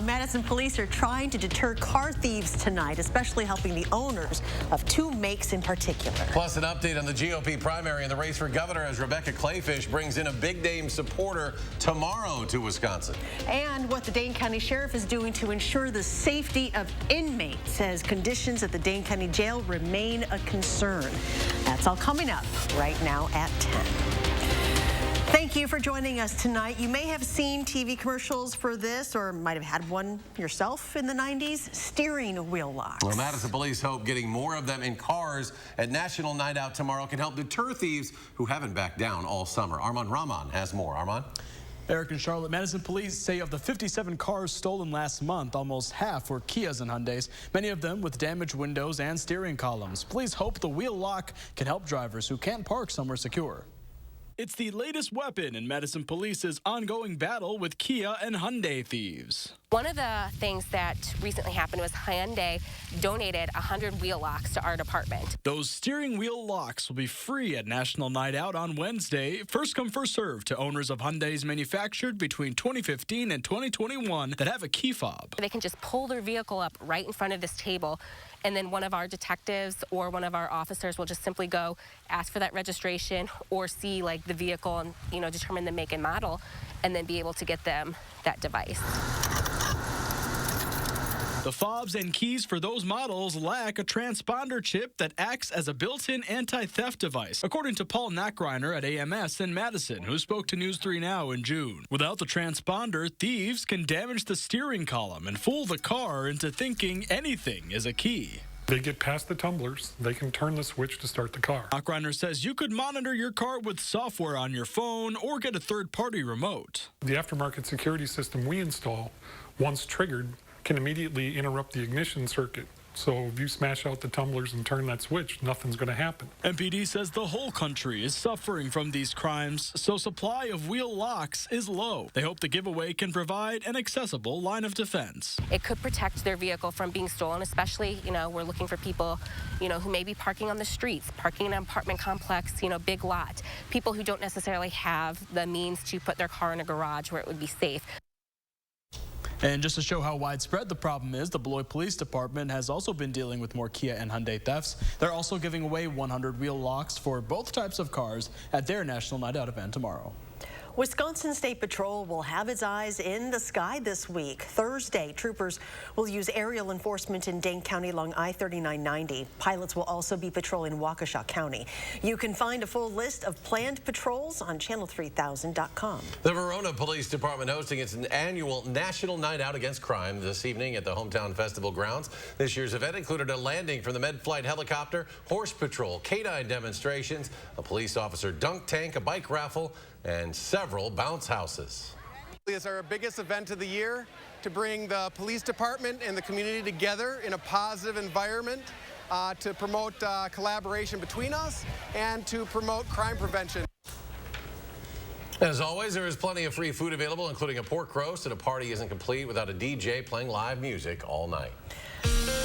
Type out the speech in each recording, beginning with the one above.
Madison police are trying to deter car thieves tonight, especially helping the owners of two makes in particular. Plus, an update on the GOP primary and the race for governor as Rebecca Clayfish brings in a big-name supporter tomorrow to Wisconsin. And what the Dane County Sheriff is doing to ensure the safety of inmates as conditions at the Dane County Jail remain a concern. That's all coming up right now at 10. Thank you for joining us tonight. You may have seen TV commercials for this or might have had one yourself in the 90s. Steering wheel locks. Well, Madison police hope getting more of them in cars at National Night Out tomorrow can help deter thieves who haven't backed down all summer. Armand Rahman has more. Armand? Eric and Charlotte, Madison police say of the 57 cars stolen last month, almost half were Kias and Hyundais, many of them with damaged windows and steering columns. Police hope the wheel lock can help drivers who can't park somewhere secure. It's the latest weapon in Madison Police's ongoing battle with Kia and Hyundai thieves. One of the things that recently happened was Hyundai donated 100 wheel locks to our department. Those steering wheel locks will be free at National Night Out on Wednesday. First come, first served to owners of Hyundais manufactured between 2015 and 2021 that have a key fob. They can just pull their vehicle up right in front of this table, and then one of our detectives or one of our officers will just simply go ask for that registration or see like the vehicle and determine the make and model, and then be able to get them that device. The fobs and keys for those models lack a transponder chip that acts as a built-in anti-theft device, according to Paul Nackreiner at AMS in Madison, who spoke to News 3 Now in June. Without the transponder, thieves can damage the steering column and fool the car into thinking anything is a key. They get past the tumblers, they can turn the switch to start the car. Nackreiner says you could monitor your car with software on your phone or get a third-party remote. The aftermarket security system we install, once triggered, can immediately interrupt the ignition circuit. So if you smash out the tumblers and turn that switch, nothing's going to happen. MPD says the whole country is suffering from these crimes, so supply of wheel locks is low. They hope the giveaway can provide an accessible line of defense. It could protect their vehicle from being stolen, especially, we're looking for people, who may be parking on the streets, parking in an apartment complex, big lot. People who don't necessarily have the means to put their car in a garage where it would be safe. And just to show how widespread the problem is, the Beloit Police Department has also been dealing with more Kia and Hyundai thefts. They're also giving away 100 wheel locks for both types of cars at their National Night Out event tomorrow. Wisconsin State Patrol will have its eyes in the sky this week. Thursday, troopers will use aerial enforcement in Dane County along I-3990. Pilots will also be patrolling Waukesha County. You can find a full list of planned patrols on channel3000.com. The Verona Police Department hosting its annual National Night Out Against Crime this evening at the Hometown Festival grounds. This year's event included a landing from the Med Flight helicopter, horse patrol, canine demonstrations, a police officer dunk tank, a bike raffle, and several bounce houses. It's our biggest event of the year to bring the police department and the community together in a positive environment to promote collaboration between us and to promote crime prevention. As always, there is plenty of free food available, including a pork roast, and a party isn't complete without a DJ playing live music all night.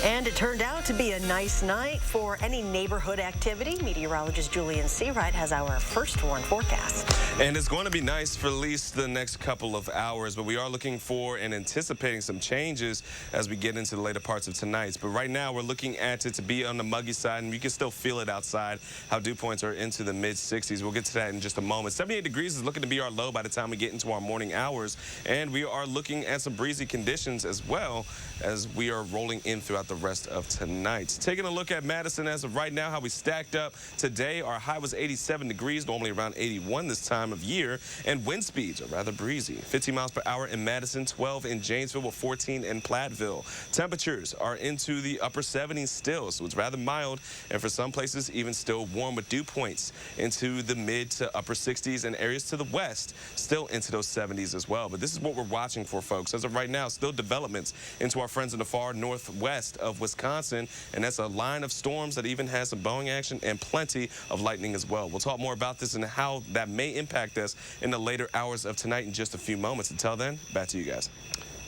And it turned out to be a nice night for any neighborhood activity. Meteorologist Julian Seawright has our first warn forecast. And it's going to be nice for at least the next couple of hours, but we are looking for and anticipating some changes as we get into the later parts of tonight. But right now, we're looking at it to be on the muggy side, and you can still feel it outside, how dew points are into the mid-60s. We'll get to that in just a moment. 78 degrees is looking to be our low by the time we get into our morning hours, and we are looking at some breezy conditions as well as we are rolling in throughout the rest of tonight. Taking a look at Madison as of right now, how we stacked up today. Our high was 87 degrees, normally around 81 this time of year, and wind speeds are rather breezy. 15 miles per hour in Madison, 12 in Janesville, with 14 in Platteville. Temperatures are into the upper 70s still, so it's rather mild, and for some places even still warm, with dew points into the mid to upper 60s, and areas to the west still into those 70s as well. But this is what we're watching for, folks. As of right now, still developments into our friends in the far northwest of Wisconsin, and that's a line of storms that even has some blowing action and plenty of lightning as well. We'll talk more about this and how that may impact us in the later hours of tonight in just a few moments. Until then, back to you guys.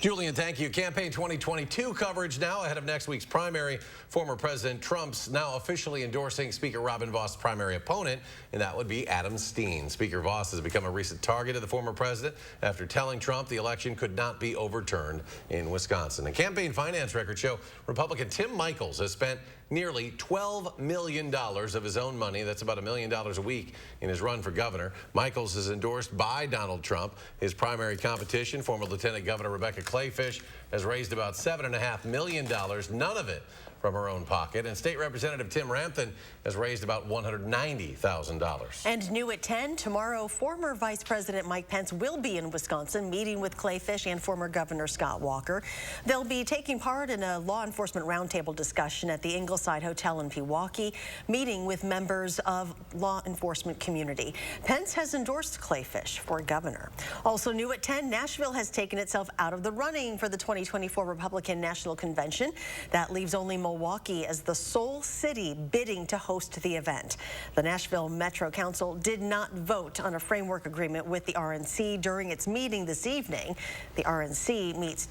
Julian, thank you. Campaign 2022 coverage now ahead of next week's primary. Former President Trump's now officially endorsing Speaker Robin Vos' primary opponent, and that would be Adam Steen. Speaker Vos has become a recent target of the former president after telling Trump the election could not be overturned in Wisconsin. And campaign finance records show Republican Tim Michels has spent nearly $12 million of his own money. That's about $1 million a week in his run for governor. Michels is endorsed by Donald Trump. His primary competition, former Lieutenant Governor Rebecca Clayfish, has raised about $7.5 million, none of it from her own pocket. And State Representative Tim Rampton has raised about $190,000. And new at 10, tomorrow, former Vice President Mike Pence will be in Wisconsin meeting with Clayfish and former Governor Scott Walker. They'll be taking part in a law enforcement roundtable discussion at the Ingleside Hotel in Pewaukee, meeting with members of law enforcement community. Pence has endorsed Clayfish for governor. Also new at 10, Nashville has taken itself out of the running for the 2024 Republican National Convention. That leaves only Milwaukee as the sole city bidding to host the event. The Nashville Metro Council did not vote on a framework agreement with the RNC during its meeting this evening. The RNC meets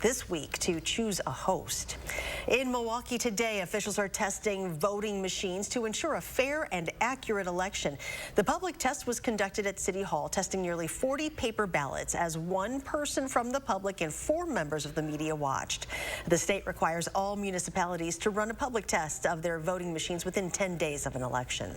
this week to choose a host. In Milwaukee today, officials are testing voting machines to ensure a fair and accurate election. The public test was conducted at City Hall, testing nearly 40 paper ballots as one person from the public and 4 members of the media watched. The state requires all municipalities to run a public test of their voting machines within 10 days of an election.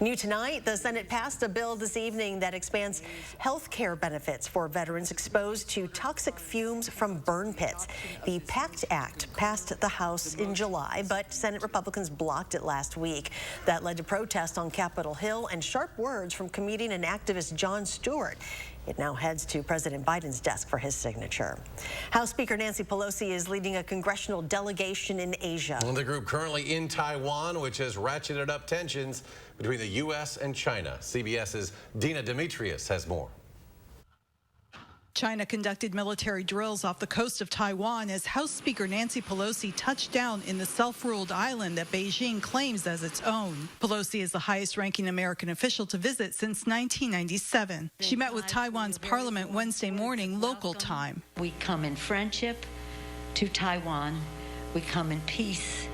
New tonight, the Senate passed a bill this evening that expands health care benefits for veterans exposed to toxic fumes from burn pits. The PACT Act passed the House in July, but Senate Republicans blocked it last week. That led to protests on Capitol Hill and sharp words from comedian and activist Jon Stewart. It now heads to President Biden's desk for his signature. House Speaker Nancy Pelosi is leading a congressional delegation in Asia. The group currently in Taiwan, which has ratcheted up tensions between the U.S. and China. CBS's Dina Demetrius has more. China conducted military drills off the coast of Taiwan as House Speaker Nancy Pelosi touched down in the self-ruled island that Beijing claims as its own. Pelosi is the highest-ranking American official to visit since 1997. She met with Taiwan's parliament Wednesday morning, local time. We come in friendship to Taiwan. We come in peace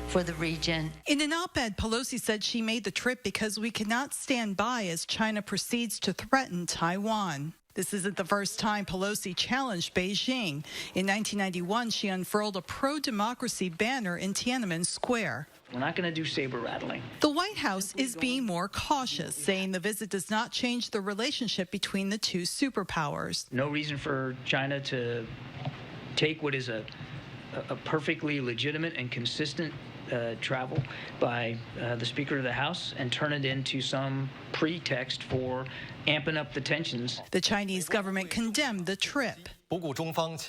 for the region. In an op-ed, Pelosi said she made the trip because we cannot stand by as China proceeds to threaten Taiwan. This isn't the first time Pelosi challenged Beijing. In 1991, she unfurled a pro-democracy banner in Tiananmen Square. We're not going to do saber rattling. The White House is being more cautious, saying the visit does not change the relationship between the two superpowers. No reason for China to take what is a perfectly legitimate and consistent travel by the Speaker of the House and turn it into some pretext for amping up the tensions. The Chinese government condemned the trip,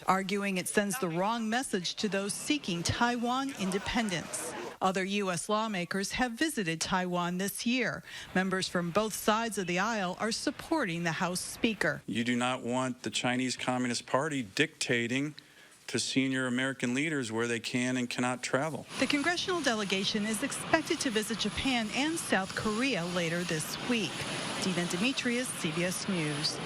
arguing it sends the wrong message to those seeking Taiwan independence. Other U.S. lawmakers have visited Taiwan this year. Members from both sides of the aisle are supporting the House Speaker. You do not want the Chinese Communist Party dictating to senior American leaders where they can and cannot travel. The congressional delegation is expected to visit Japan and South Korea later this week. Dina Demetrius, CBS News.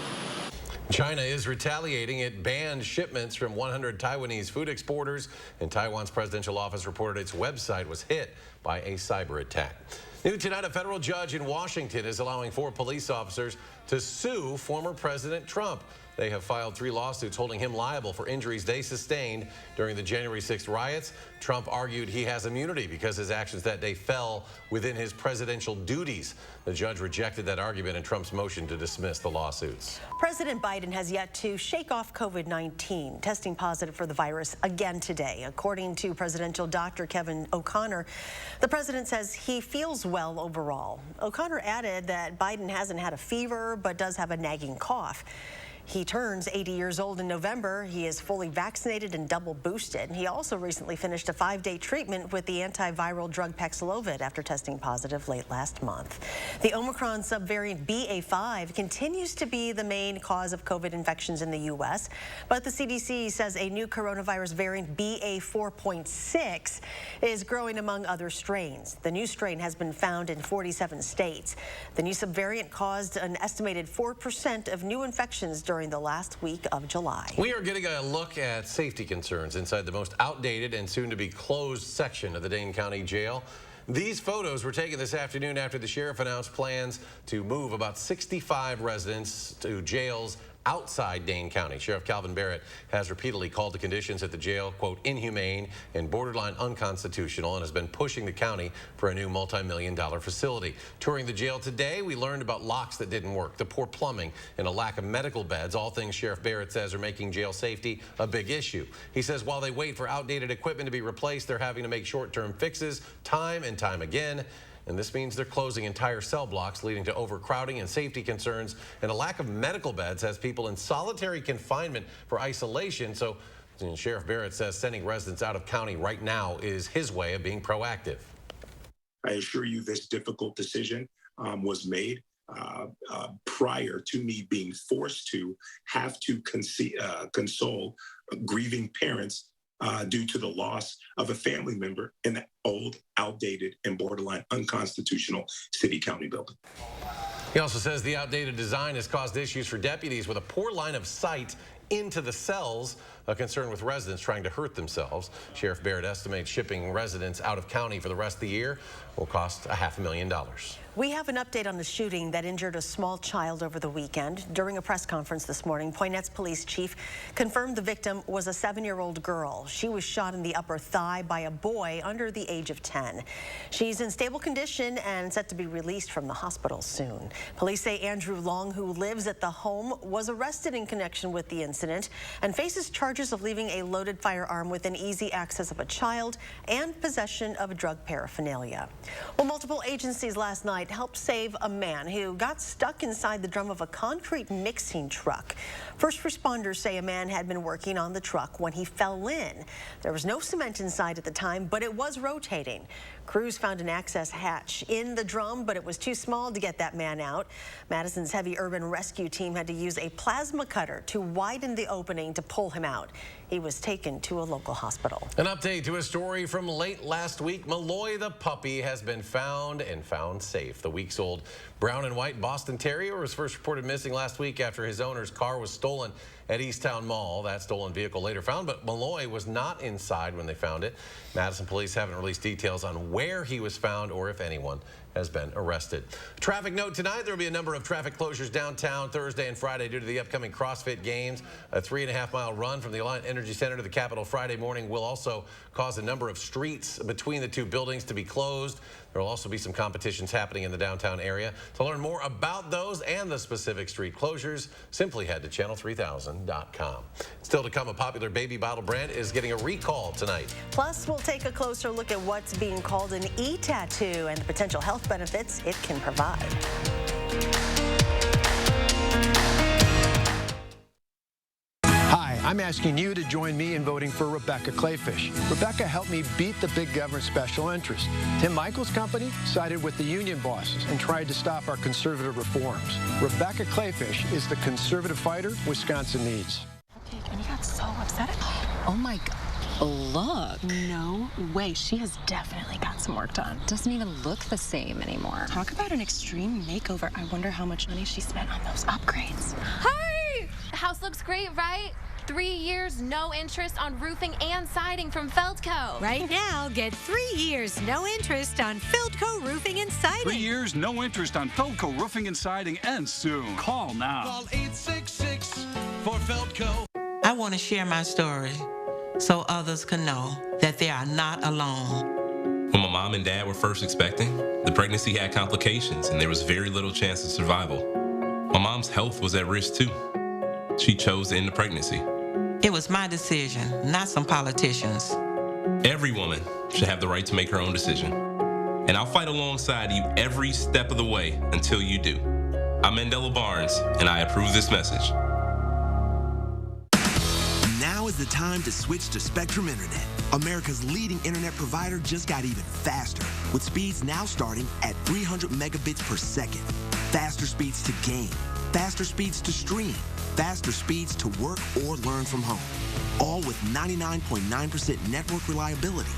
China is retaliating. It banned shipments from 100 Taiwanese food exporters, and Taiwan's presidential office reported its website was hit by a cyber attack. New tonight, a federal judge in Washington is allowing 4 police officers to sue former President Trump. They have filed 3 lawsuits holding him liable for injuries they sustained during the January 6th riots. Trump argued he has immunity because his actions that day fell within his presidential duties. The judge rejected that argument in Trump's motion to dismiss the lawsuits. President Biden has yet to shake off COVID-19, testing positive for the virus again today. According to presidential doctor Kevin O'Connor, the president says he feels well overall. O'Connor added that Biden hasn't had a fever but does have a nagging cough. He turns 80 years old in November. He is fully vaccinated and double boosted. He also recently finished a 5-day treatment with the antiviral drug Paxlovid after testing positive late last month. The Omicron subvariant BA.5 continues to be the main cause of COVID infections in the U.S., but the CDC says a new coronavirus variant BA.4.6 is growing among other strains. The new strain has been found in 47 states. The new subvariant caused an estimated 4% of new infections during during the last week of July. We are getting a look at safety concerns inside the most outdated and soon-to-be closed section of the Dane County Jail. These photos were taken this afternoon after the sheriff announced plans to move about 65 residents to jails outside Dane County. Sheriff Calvin Barrett has repeatedly called the conditions at the jail, quote, inhumane and borderline unconstitutional, and has been pushing the county for a new multi-million-dollar facility. Touring the jail today, we learned about locks that didn't work, the poor plumbing, and a lack of medical beds, all things Sheriff Barrett says are making jail safety a big issue. He says while they wait for outdated equipment to be replaced, they're having to make short-term fixes time and time again. And this means they're closing entire cell blocks, leading to overcrowding and safety concerns. And a lack of medical beds has people in solitary confinement for isolation. So Sheriff Barrett says sending residents out of county right now is his way of being proactive. I assure you this difficult decision was made prior to me being forced to have to console grieving parents due to the loss of a family member in the old, outdated, and borderline unconstitutional city-county building. He also says the outdated design has caused issues for deputies with a poor line of sight into the cells, a concern with residents trying to hurt themselves. Sheriff Barrett estimates shipping residents out of county for the rest of the year will cost $500,000. We have an update on the shooting that injured a small child over the weekend. During a press conference this morning, Poinette's police chief confirmed the victim was a 7-year-old girl. She was shot in the upper thigh by a boy under the age of 10. She's in stable condition and set to be released from the hospital soon. Police say Andrew Long, who lives at the home, was arrested in connection with the incident and faces charges of leaving a loaded firearm within easy access of a child and possession of drug paraphernalia. Well, multiple agencies last night helped save a man who got stuck inside the drum of a concrete mixing truck. First responders say a man had been working on the truck when he fell in. There was no cement inside at the time, but it was rotating. Crews found an access hatch in the drum, but it was too small to get that man out. Madison's heavy urban rescue team had to use a plasma cutter to widen the opening to pull him out. He was taken to a local hospital. An update to a story from late last week. Malloy the puppy has been found and found safe. The weeks-old brown and white Boston Terrier was first reported missing last week after his owner's car was stolen at Easttown Mall. That stolen vehicle later found, but Malloy was not inside when they found it. Madison police haven't released details on where he was found or if anyone has been arrested. Traffic note tonight, there will be a number of traffic closures downtown Thursday and Friday due to the upcoming CrossFit Games. A 3.5-mile run from the Alliant Energy Center to the Capitol Friday morning will also cause a number of streets between the two buildings to be closed. There will also be some competitions happening in the downtown area. To learn more about those and the specific street closures, simply head to channel3000.com. Still to come, a popular baby bottle brand is getting a recall tonight. Plus, we'll take a closer look at what's being called an e-tattoo and the potential health benefits it can provide. Hi, I'm asking you to join me in voting for Rebecca Clayfish. Rebecca helped me beat the big government special interest. Tim Michaels' company sided with the union bosses and tried to stop our conservative reforms. Rebecca Clayfish is the conservative fighter Wisconsin needs. And he got so upset. Oh my God. Look. No way. She has definitely got some work done. Doesn't even look the same anymore. Talk about an extreme makeover. I wonder how much money she spent on those upgrades. Hey! The house looks great, right? 3 years, no interest on roofing and siding from Feldco. Right now, get 3 years, no interest on Feldco Roofing and Siding. 3 years, no interest on Feldco Roofing and Siding ends soon. Call now. Call 866 for Feldco. I want to share my story so others can know that they are not alone. When my mom and dad were first expecting, the pregnancy had complications and there was very little chance of survival. My mom's health was at risk too. She chose to end the pregnancy. It was my decision, not some politicians. Every woman should have the right to make her own decision. And I'll fight alongside you every step of the way until you do. I'm Mandela Barnes, and I approve this message. Now is the time to switch to Spectrum Internet. America's leading internet provider just got even faster, with speeds now starting at 300 megabits per second. Faster speeds to game, faster speeds to stream, faster speeds to work or learn from home. All with 99.9% network reliability.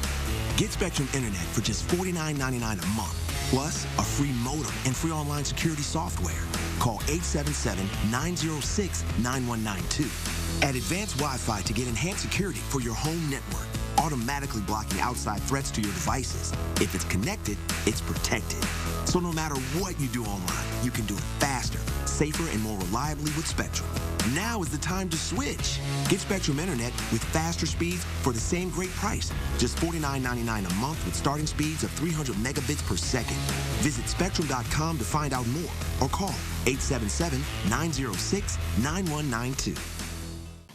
Get Spectrum Internet for just $49.99 a month, plus a free modem and free online security software. call 877-906-9192. Add advanced Wi-Fi to get enhanced security for your home network, automatically blocking outside threats to your devices. If it's connected, it's protected. So no matter what you do online, you can do it faster, safer, and more reliably with Spectrum. Now is the time to switch. Get Spectrum Internet with faster speeds for the same great price. Just $49.99 a month with starting speeds of 300 megabits per second. Visit Spectrum.com to find out more or call 877-906-9192.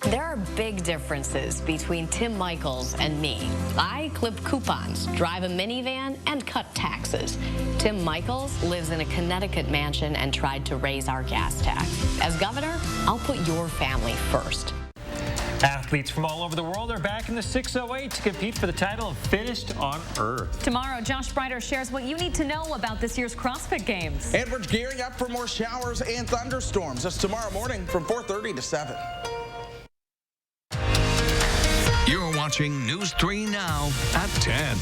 There are big differences between Tim Michels and me. I clip coupons, drive a minivan, and cut taxes. Tim Michels lives in a Connecticut mansion and tried to raise our gas tax. As governor, I'll put your family first. Athletes from all over the world are back in the 608 to compete for the title of Fittest on Earth. Tomorrow, Josh Breiter shares what you need to know about this year's CrossFit Games. And we're gearing up for more showers and thunderstorms. That's tomorrow morning from 4:30 to 7. You're watching News 3 Now at 10.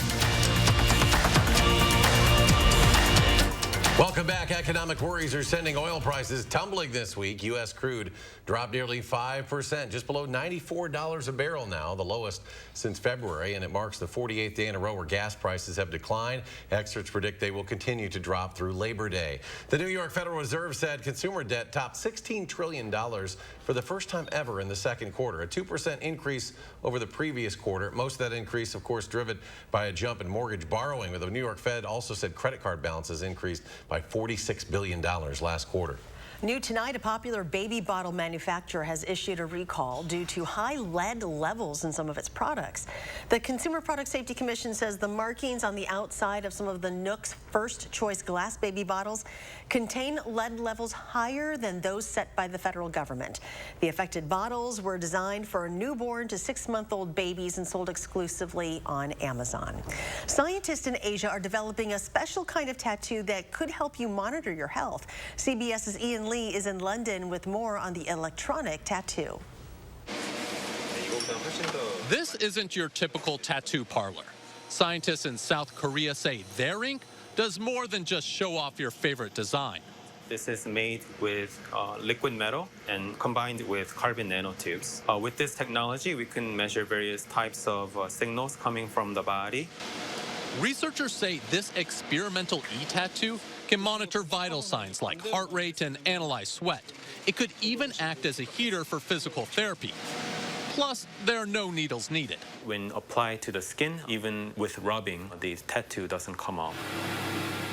Welcome back. Economic worries are sending oil prices tumbling this week. U.S. crude dropped nearly 5%, just below $94 a barrel now, the lowest since February, and it marks the 48th day in a row where gas prices have declined. Experts predict they will continue to drop through Labor Day. The New York Federal Reserve said consumer debt topped $16 trillion for the first time ever in the second quarter, a 2% increase over the previous quarter. Most of that increase, of course, driven by a jump in mortgage borrowing. The New York Fed also said credit card balances increased by $46 billion last quarter. New tonight, a popular baby bottle manufacturer has issued a recall due to high lead levels in some of its products. The Consumer Product Safety Commission says the markings on the outside of some of the Nook's First Choice glass baby bottles contain lead levels higher than those set by the federal government. The affected bottles were designed for newborn to 6-month-old babies and sold exclusively on Amazon. Scientists in Asia are developing a special kind of tattoo that could help you monitor your health. CBS's Ian Lee is in London with more on the electronic tattoo. This isn't your typical tattoo parlor. Scientists in South Korea say their ink does more than just show off your favorite design. This is made with liquid metal and combined with carbon nanotubes. With this technology, we can measure various types of signals coming from the body. Researchers say this experimental e-tattoo can monitor vital signs like heart rate and analyze sweat. It could even act as a heater for physical therapy. Plus, there are no needles needed. When applied to the skin, even with rubbing, the tattoo doesn't come off.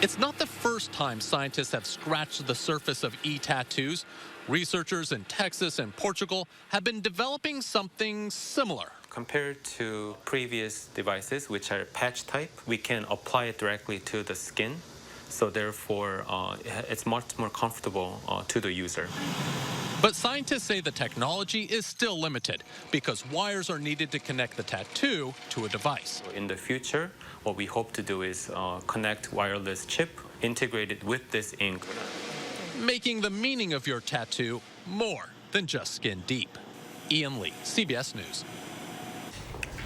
It's not the first time scientists have scratched the surface of e-tattoos. Researchers in Texas and Portugal have been developing something similar. Compared to previous devices, which are patch type, we can apply it directly to the skin. So therefore, it's much more comfortable to the user. But scientists say the technology is still limited because wires are needed to connect the tattoo to a device. In the future, what we hope to do is connect wireless chip integrated with this ink. Making the meaning of your tattoo more than just skin deep. Ian Lee, CBS News.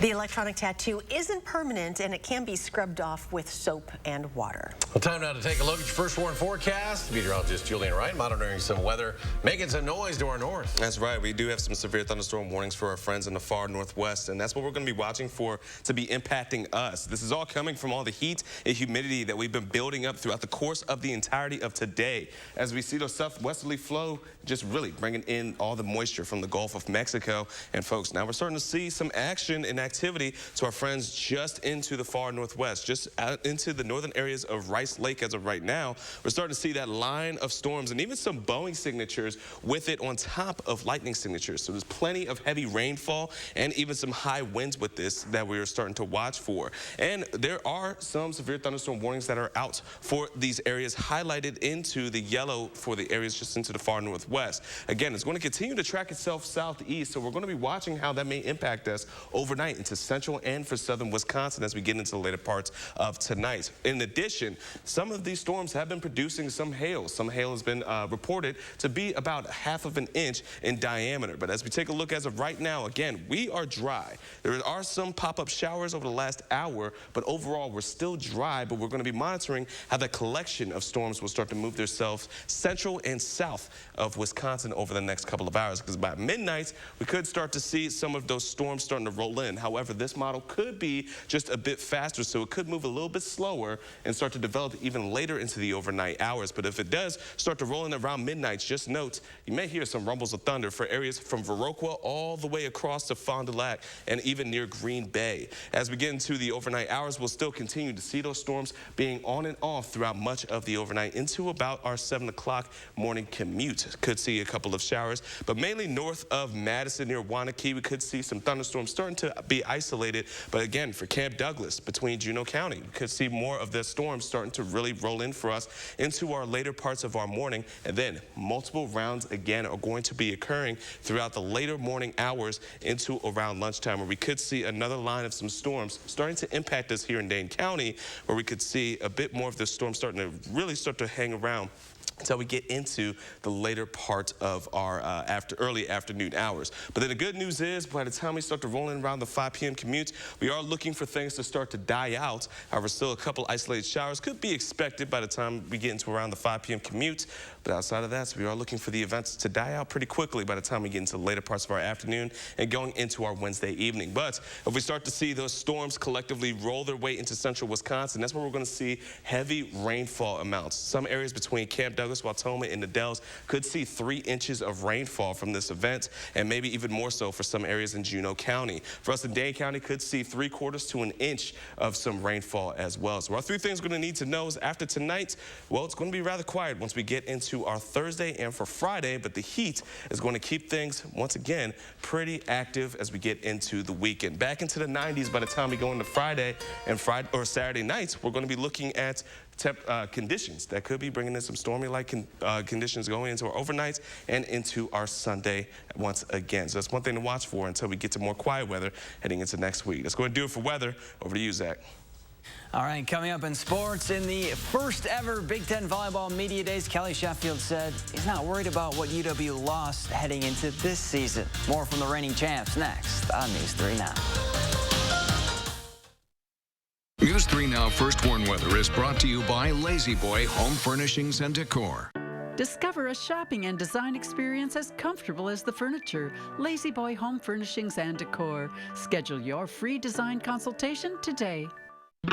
The electronic tattoo isn't permanent and it can be scrubbed off with soap and water. Well, time now to take a look at your first warn forecast. Meteorologist Julian Wright monitoring some weather, making some noise to our north. That's right. We do have some severe thunderstorm warnings for our friends in the far northwest, and that's what we're going to be watching for to be impacting us. This is all coming from all the heat and humidity that we've been building up throughout the course of the entirety of today. As we see those southwesterly flow just really bringing in all the moisture from the Gulf of Mexico. And folks, now we're starting to see some action and activity to our friends just into the far northwest, just out into the northern areas of Rice Lake as of right now. We're starting to see that line of storms and even some Boeing signatures with it on top of lightning signatures. So there's plenty of heavy rainfall and even some high winds with this that we're starting to watch for. And there are some severe thunderstorm warnings that are out for these areas, highlighted into the yellow for the areas just into the far northwest. Again, it's going to continue to track itself southeast, so we're going to be watching how that may impact us overnight overnight into central and for southern Wisconsin as we get into the later parts of tonight. In addition, some of these storms have been producing some hail. Some hail has been reported to be about 1/2 of an inch in diameter. But as we take a look as of right now, again, we are dry. There are some pop-up showers over the last hour, but overall we're still dry, but we're going to be monitoring how the collection of storms will start to move themselves central and south of Wisconsin over the next couple of hours, because by midnight we could start to see some of those storms starting to roll in. However, this model could be just a bit faster, so it could move a little bit slower and start to develop even later into the overnight hours. But if it does start to roll in around midnight, just note you may hear some rumbles of thunder for areas from Viroqua all the way across to Fond du Lac and even near Green Bay. As we get into the overnight hours, we'll still continue to see those storms being on and off throughout much of the overnight into about our 7 o'clock morning commute. Could see a couple of showers, but mainly north of Madison near Wanakee, we could see some thunderstorms starting to be isolated. But again, for Camp Douglas between Juneau County, we could see more of the storms starting to really roll in for us into our later parts of our morning. And then multiple rounds again are going to be occurring throughout the later morning hours into around lunchtime, where we could see another line of some storms starting to impact us here in Dane County, where we could see a bit more of this storm starting to really start to hang around until we get into the later part of our early afternoon hours. But then the good news is, by the time we start to roll in around the 5 p.m. commute, we are looking for things to start to die out. However, still a couple isolated showers could be expected by the time we get into around the 5 p.m. commute. But outside of that, we are looking for the events to die out pretty quickly by the time we get into the later parts of our afternoon and going into our Wednesday evening. But if we start to see those storms collectively roll their way into central Wisconsin, that's where we're going to see heavy rainfall amounts. Some areas between Camp Douglas, Wautoma, and the Dells could see 3 inches of rainfall from this event, and maybe even more so for some areas in Juneau County. For us in Dane County, could see 3/4 to an inch of some rainfall as well. So our 3 things we're going to need to know is after tonight, well, it's going to be rather quiet once we get into our Thursday and for Friday, but the heat is going to keep things, once again, pretty active as we get into the weekend. Back into the 90s by the time we go into Friday and Saturday nights, we're going to be looking at conditions that could be bringing in some stormy-like conditions going into our overnights and into our Sunday once again. So that's one thing to watch for until we get to more quiet weather heading into next week. That's going to do it for weather. Over to you, Zach. All right, coming up in sports, in the first ever Big Ten Volleyball Media Days, Kelly Sheffield said he's not worried about what UW lost heading into this season. More from the reigning champs next on News 3 Now. News 3 Now First Warn Weather is brought to you by Lazy Boy Home Furnishings and Decor. Discover a shopping and design experience as comfortable as the furniture. Lazy Boy Home Furnishings and Decor. Schedule your free design consultation today. Do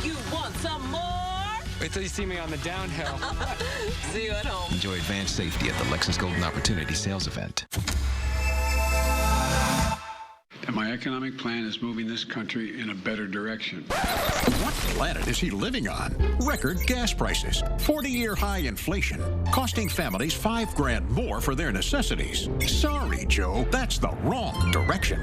you want some more? Wait till you see me on the downhill. See you at home. Enjoy advanced safety at the Lexus Golden Opportunity Sales Event. And my economic plan is moving this country in a better direction. What planet is he living on? Record gas prices, 40-year high inflation, costing families $5 grand more for their necessities. Sorry, Joe, that's the wrong direction.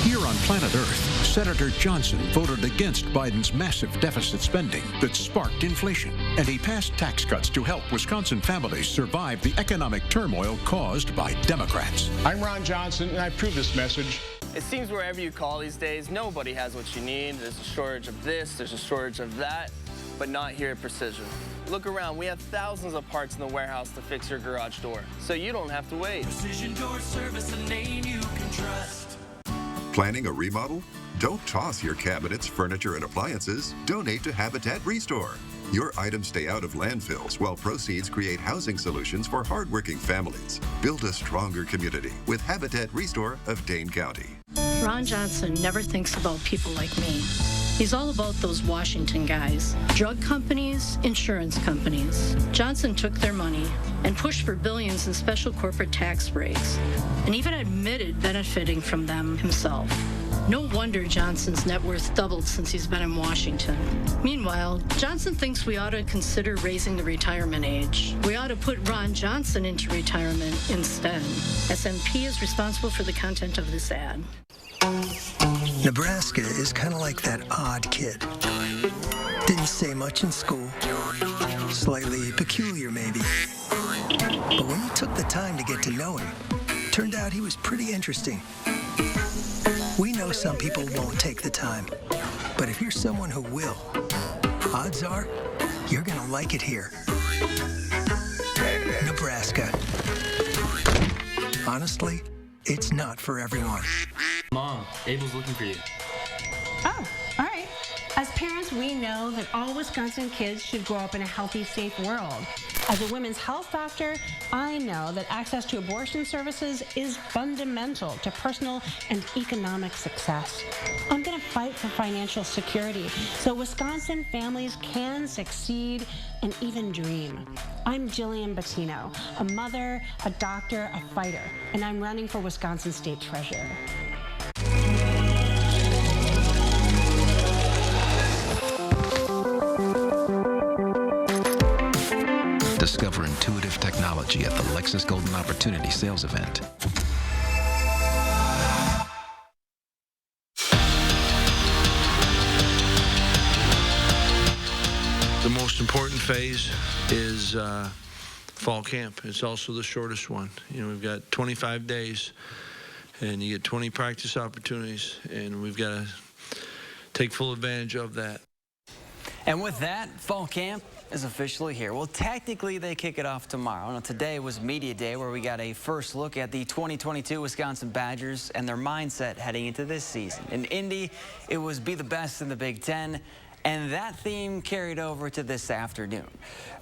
Here on planet Earth, Senator Johnson voted against Biden's massive deficit spending that sparked inflation, and he passed tax cuts to help Wisconsin families survive the economic turmoil caused by Democrats. I'm Ron Johnson, and I approve this message. It seems wherever you call these days, nobody has what you need. There's a shortage of this, there's a shortage of that, but not here at Precision. Look around, we have thousands of parts in the warehouse to fix your garage door, so you don't have to wait. Precision Door Service, a name you can trust. Planning a remodel? Don't toss your cabinets, furniture, and appliances. Donate to Habitat Restore. Your items stay out of landfills while proceeds create housing solutions for hardworking families. Build a stronger community with Habitat Restore of Dane County. Ron Johnson never thinks about people like me. He's all about those Washington guys. Drug companies, insurance companies. Johnson took their money and pushed for billions in special corporate tax breaks, and even admitted benefiting from them himself. No wonder Johnson's net worth doubled since he's been in Washington. Meanwhile, Johnson thinks we ought to consider raising the retirement age. We ought to put Ron Johnson into retirement instead. SMP is responsible for the content of this ad. Nebraska is kind of like that odd kid. Didn't say much in school. Slightly peculiar, maybe. But when you took the time to get to know him, Turned out he was pretty interesting. We know some people won't take the time, but if you're someone who will, odds are you're gonna like it here. Nebraska. Honestly, it's not for everyone. Mom, Abel's looking for you. Oh, all right. As parents, we know that all Wisconsin kids should grow up in a healthy, safe world. As a women's health doctor, I know that access to abortion services is fundamental to personal and economic success. I'm going to fight for financial security so Wisconsin families can succeed and even dream. I'm Jillian Bettino, a mother, a doctor, a fighter, and I'm running for Wisconsin State Treasurer. Discover intuitive technology at the Lexus Golden Opportunity Sales Event. The most important phase is fall camp. It's also the shortest one. You know, we've got 25 days, and you get 20 practice opportunities, and we've got to take full advantage of that. And with that, fall camp is officially here. Well, technically, they kick it off tomorrow. Now, today was Media Day, where we got a first look at the 2022 Wisconsin Badgers and their mindset heading into this season. In Indy, it was be the best in the Big Ten, and that theme carried over to this afternoon.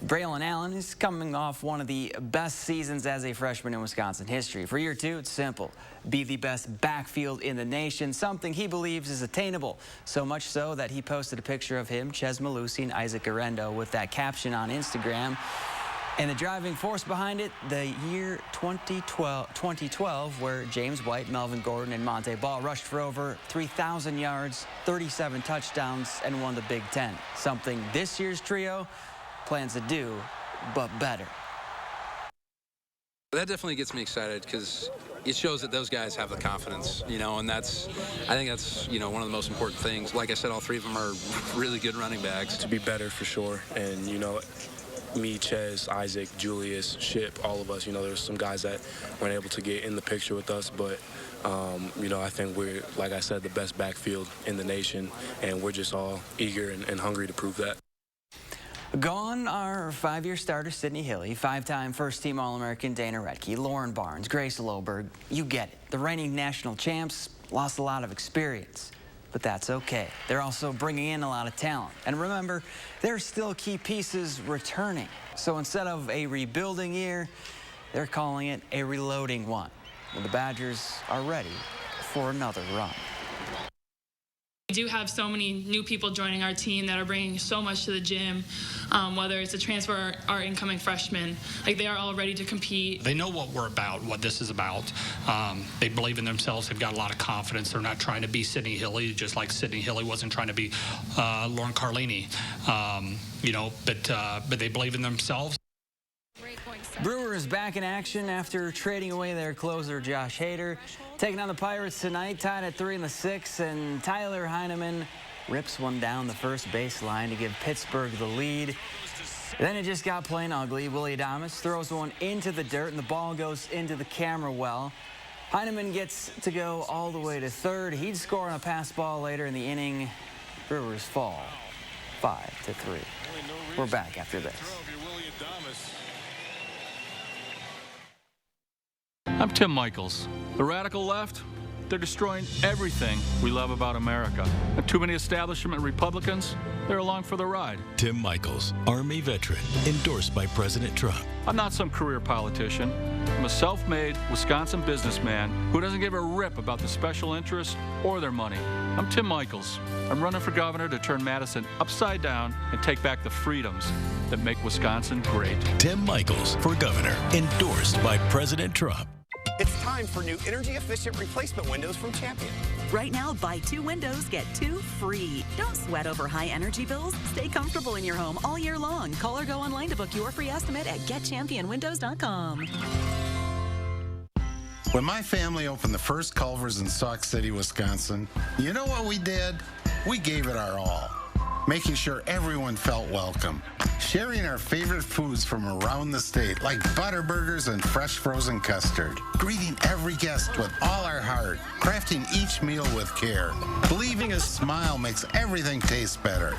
Braylon Allen is coming off one of the best seasons as a freshman in Wisconsin history. For year two, it's simple. Be the best backfield in the nation, something he believes is attainable. So much so that he posted a picture of him, Ches Malusi, and Isaac Arendo with that caption on Instagram. And the driving force behind it, the year 2012, where James White, Melvin Gordon, and Monte Ball rushed for over 3,000 yards, 37 touchdowns, and won the Big Ten. Something this year's trio plans to do, but better. That definitely gets me excited because it shows that those guys have the confidence, you know, and I think that's, you know, one of the most important things. Like I said, all three of them are really good running backs. To be better for sure, and, you know, me, Ches, Isaac, Julius, Ship, all of us, you know, there's some guys that weren't able to get in the picture with us, but, you know, I think we're, like I said, the best backfield in the nation, and we're just all eager and hungry to prove that. Gone are five-year starter Sydney Hilly, five-time first-team All-American Dana Redke, Lauren Barnes, Grace Loberg. You get it. The reigning national champs lost a lot of experience. But that's okay. They're also bringing in a lot of talent. And remember, there's still key pieces returning. So instead of a rebuilding year, they're calling it a reloading one. And the Badgers are ready for another run. We do have so many new people joining our team that are bringing so much to the gym, whether it's a transfer or our incoming freshmen. Like, they are all ready to compete. They know what we're about, what this is about. They believe in themselves. They've got a lot of confidence. They're not trying to be Sydney Hilly, just like Sydney Hilly wasn't trying to be Lauren Carlini. You know, but they believe in themselves. Brewers back in action after trading away their closer Josh Hader. Taking on the Pirates tonight, tied at 3 in the 6th, and Tyler Heineman rips one down the first baseline to give Pittsburgh the lead. Then it just got plain ugly. Willie Adames throws one into the dirt, and the ball goes into the camera well. Heineman gets to go all the way to third. He'd score on a pass ball later in the inning. Brewers fall 5-3. We're back after this. I'm Tim Michels. The radical left, they're destroying everything we love about America. And too many establishment Republicans, they're along for the ride. Tim Michels, Army veteran, endorsed by President Trump. I'm not some career politician. I'm a self-made Wisconsin businessman who doesn't give a rip about the special interests or their money. I'm Tim Michels. I'm running for governor to turn Madison upside down and take back the freedoms that make Wisconsin great. Tim Michels for governor, endorsed by President Trump. It's time for new energy-efficient replacement windows from Champion. Right now, buy 2 windows, get 2 free. Don't sweat over high energy bills. Stay comfortable in your home all year long. Call or go online to book your free estimate at getchampionwindows.com. When my family opened the first Culver's in Sauk City, Wisconsin, you know what we did? We gave it our all. making sure everyone felt welcome. Sharing our favorite foods from around the state, like butter burgers and fresh frozen custard. Greeting every guest with all our heart, crafting each meal with care. Believing a smile makes everything taste better.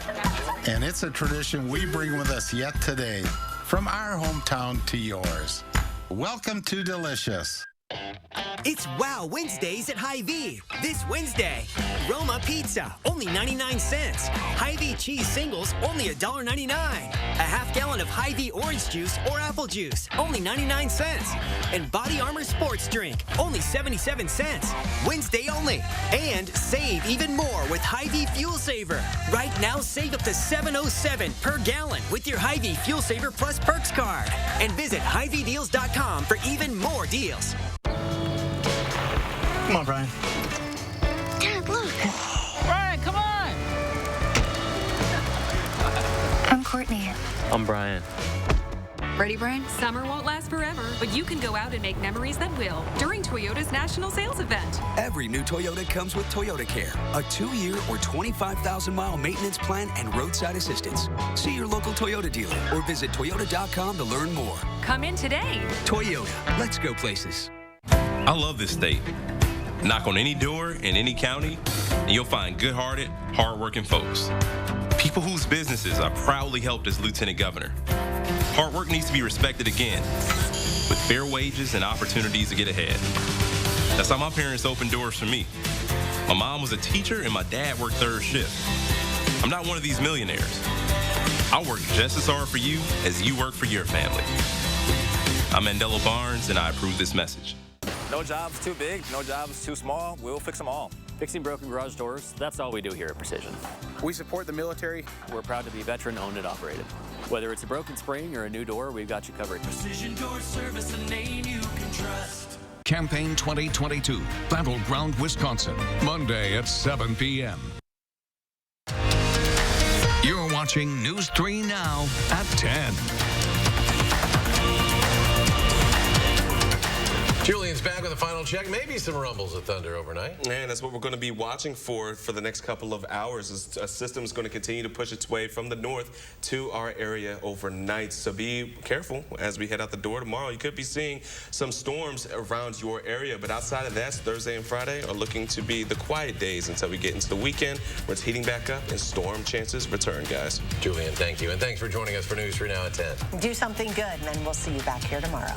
And it's a tradition we bring with us yet today, from our hometown to yours. Welcome to Delicious. It's Wow Wednesdays at Hy-Vee. This Wednesday, Roma Pizza, only 99 cents. Hy-Vee cheese singles, only $1.99. A half gallon of Hy-Vee orange juice or apple juice, only 99 cents. And Body Armor sports drink, only 77 cents. Wednesday only. And save even more with Hy-Vee Fuel Saver. Right now, save up to $7.07 per gallon with your Hy-Vee Fuel Saver Plus Perks card. And visit HyVeeDeals.com for even more deals. Come on, Brian. Dad, look. Brian, come on. I'm Courtney. I'm Brian. Ready, Brian? Summer won't last forever, but you can go out and make memories that will during Toyota's National Sales Event. Every new Toyota comes with Toyota Care, a 2-year or 25,000-mile maintenance plan and roadside assistance. See your local Toyota dealer or visit Toyota.com to learn more. Come in today. Toyota, let's go places. I love this state. Knock on any door in any county, and you'll find good-hearted, hard-working folks. People whose businesses I proudly helped as Lieutenant Governor. Hard work needs to be respected again, with fair wages and opportunities to get ahead. That's how my parents opened doors for me. My mom was a teacher, and my dad worked third shift. I'm not one of these millionaires. I work just as hard for you as you work for your family. I'm Mandela Barnes, and I approve this message. No job's too big, no job's too small. We'll fix them all. Fixing broken garage doors, that's all we do here at Precision. We support the military. We're proud to be veteran-owned and operated. Whether it's a broken spring or a new door, we've got you covered. Precision Door Service, a name you can trust. Campaign 2022, Battleground, Wisconsin, Monday at 7 p.m. You're watching News 3 Now at 10. Julian's back with a final check. Maybe some rumbles of thunder overnight. And that's what we're going to be watching for the next couple of hours. A system is going to continue to push its way from the north to our area overnight. So be careful as we head out the door tomorrow. You could be seeing some storms around your area. But outside of that, Thursday and Friday are looking to be the quiet days until we get into the weekend where it's heating back up and storm chances return, guys. Julian, thank you. And thanks for joining us for News 3 Now at 10. Do something good, and then we'll see you back here tomorrow.